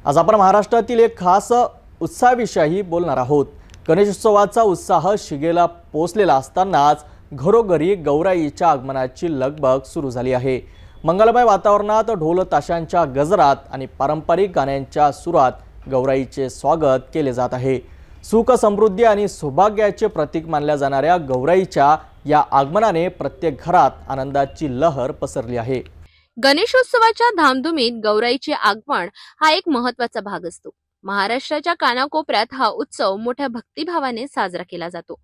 आज आपण महाराष्ट्रातील एक खास उत्सवाविषयी बोलणार आहोत। गणेशोत्सवाचा उत्साह शिगेला पोहोचलेला असतानाच घरोघरी गौराईच्या आगमनाची लगबग सुरू झाली आहे। मंगलमय वातावरणात ढोल ताशांच्या गजरात आणि पारंपरिक गाण्यांच्या सुरात गौराईचे स्वागत केले जात आहे। सुख समृद्धी आणि सौभाग्याचे प्रतीक मानल्या जाणाऱ्या गौराईच्या या आगमनाने प्रत्येक घरात आनंदाची लहर पसरली आहे। गणेशोत्सवाच्या धामधुमीत गौराईचे आगमन हा एक महत्त्वाचा भाग असतो। महाराष्ट्राच्या कानाकोपऱ्यात हा उत्सव मोठ्या भक्तिभावाने साजरा केला जातो।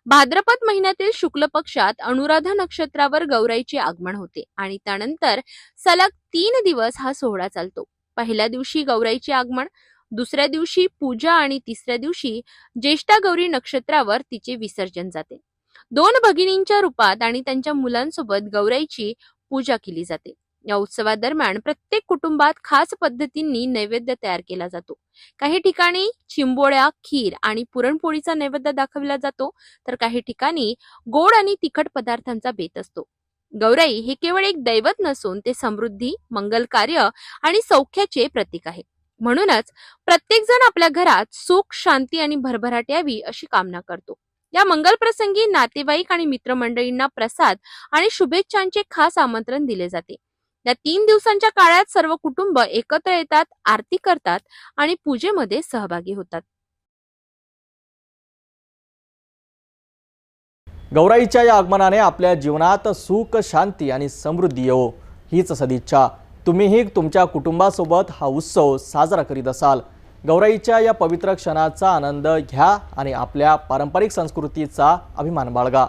भाद्रपद महिन्यातील शुक्ल पक्षात अनुराधा नक्षत्रावर गौराईचे आगमन होते आणि त्यानंतर सलग 3 दिवस हा सोहळा चालतो। पहिल्या दिवशी गौराईचे आगमन, दुसऱ्या दिवशी पूजा आणि तिसऱ्या दिवशी ज्येष्ठा गौरी नक्षत्रावर तिचे विसर्जन जाते। 2 भगिनींच्या रूपात आणि त्यांच्या मुलांसोबत गौराईची पूजा केली जाते। या उत्सवादरम्यान प्रत्येक कुटुंबात खास पद्धतींनी नैवेद्य तयार केला जातो। काही ठिकाणी चिंबोळ्या, खीर आणि पुरणपोळीचा नैवेद्य दाखवला जातो, तर काही ठिकाणी गोड आणि तिखट पदार्थांचा बेत असतो। गौराई हे केवळ एक दैवत नसून ते समृद्धी, मंगल कार्य आणि सौख्याचे प्रतीक आहे। म्हणूनच प्रत्येक जण आपल्या घरात सुख, शांती आणि भरभराट यावी अशी कामना करतो। या मंगल प्रसंगी नातेवाईक आणि मित्रमंडळींना प्रसाद आणि शुभेच्छांचे खास आमंत्रण दिले जाते। या 3 दिवसांच्या काळात सर्व कुटुंब एकत्र येतात, आरती करतात आणि पूजेमध्ये सहभागी होतात। गौराईच्या या आगमनाने आपल्या जीवनात सुख, शांती आणि समृद्धी येवो हीच सदिच्छा। तुम्हीही तुमच्या कुटुंबासोबत हा उत्सव साजरा करीत असाल। गौराईच्या या पवित्र क्षणाचा आनंद घ्या आणि आपल्या पारंपरिक संस्कृतीचा अभिमान बाळगा।